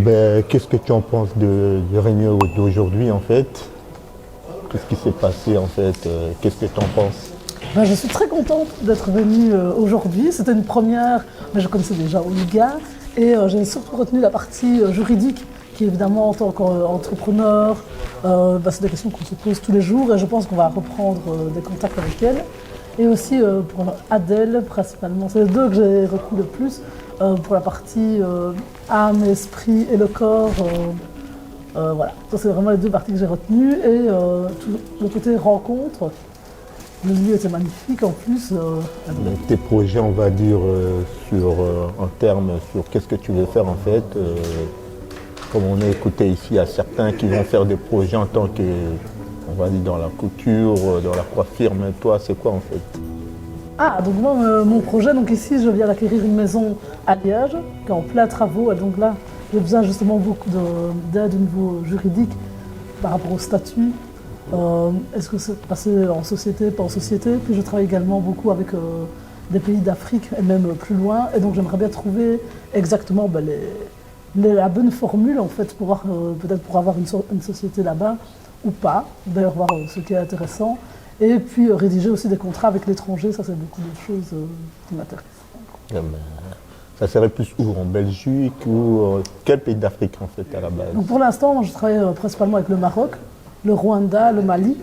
Ben, qu'est-ce que tu en penses de réunion d'aujourd'hui en fait? Tout ce qui s'est passé en fait, qu'est-ce que tu en penses? Ben, je suis très contente d'être venue aujourd'hui. C'était une première, mais je connaissais déjà Olga. Et j'ai surtout retenu la partie juridique, qui évidemment en tant qu'entrepreneur, c'est des questions qu'on se pose tous les jours et je pense qu'on va reprendre des contacts avec elle. Et aussi pour Adèle, principalement, c'est les deux que j'ai retenu le plus, pour la partie âme, esprit et le corps. Voilà, ça c'est vraiment les deux parties que j'ai retenues. Et tout le côté rencontre, le lieu était magnifique en plus. Tes projets, on va dire, en termes sur qu'est-ce que tu veux faire en fait. Comme on a écouté ici, il y a certains qui vont faire des projets en tant que, on va dire, dans la couture, dans la coiffure, mais toi, c'est quoi en fait? Ah, donc moi, mon projet, donc ici, je viens d'acquérir une maison à Liège, qui est en plein travaux, et donc là, j'ai besoin justement beaucoup d'aide au niveau juridique par rapport au statut. Est-ce que c'est passé en société, pas en société? Puis je travaille également beaucoup avec des pays d'Afrique et même plus loin, et donc j'aimerais bien trouver exactement la bonne formule en fait pour peut-être pour avoir une société là-bas ou pas, d'ailleurs voir ce qui est intéressant, et puis rédiger aussi des contrats avec l'étranger, ça c'est beaucoup de choses qui m'intéressent. Ça serait plus où? En Belgique ou quel pays d'Afrique en fait à la base? Donc pour l'instant, moi, je travaille principalement avec le Maroc, le Rwanda, le Mali,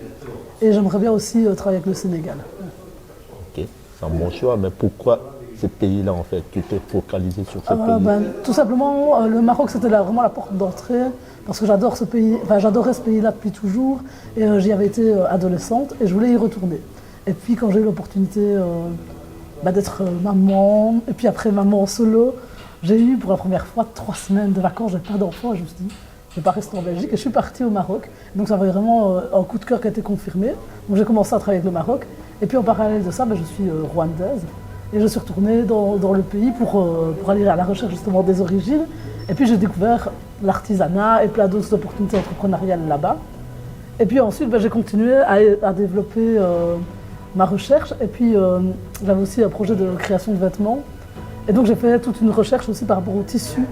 et j'aimerais bien aussi travailler avec le Sénégal. Ok, c'est un bon choix, mais pourquoi ces pays-là en fait? Tu t'es focalisé sur ces pays? Tout simplement, le Maroc c'était vraiment la porte d'entrée parce que j'adore ce pays, j'adorais ce pays-là depuis toujours et j'y avais été adolescente et je voulais y retourner. Et puis quand j'ai eu l'opportunité d'être maman et puis après maman en solo, j'ai eu pour la première fois 3 semaines de vacances, j'avais pas d'enfant et je me suis dit je vais pas rester en Belgique et je suis partie au Maroc. Donc ça avait vraiment un coup de cœur qui a été confirmé. Donc j'ai commencé à travailler avec le Maroc et puis en parallèle de ça, je suis rwandaise. Et je suis retournée dans le pays pour aller à la recherche justement des origines. Et puis j'ai découvert l'artisanat et plein d'autres opportunités entrepreneuriales là-bas. Et puis ensuite, j'ai continué à développer ma recherche. Et puis j'avais aussi un projet de création de vêtements. Et donc j'ai fait toute une recherche aussi par rapport au tissu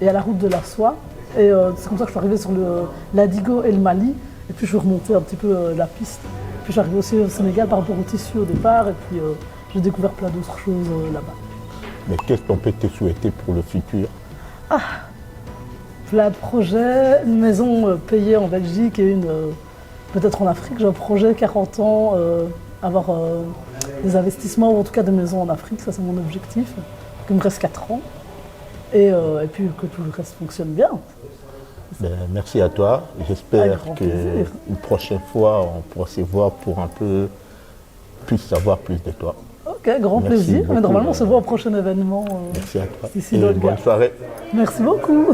et à la route de la soie. Et c'est comme ça que je suis arrivée sur l'Indigo et le Mali. Et puis je suis remontée un petit peu la piste. Puis je suis arrivée aussi au Sénégal par rapport au tissu au départ. Et puis j'ai découvert plein d'autres choses là-bas. Mais qu'est-ce qu'on peut te souhaiter pour le futur? Plein de projets, une maison payée en Belgique et une peut-être en Afrique. J'ai un projet 40 ans, avoir des investissements ou en tout cas des maisons en Afrique, ça c'est mon objectif. Il me reste 4 ans et puis que tout le reste fonctionne bien. Merci à toi. J'espère qu'une prochaine fois on pourra se voir pour un peu plus savoir plus de toi. Ok, grand plaisir. Mais normalement, on se voit au prochain événement. Merci à toi. Ici Et bonne soirée. Merci beaucoup.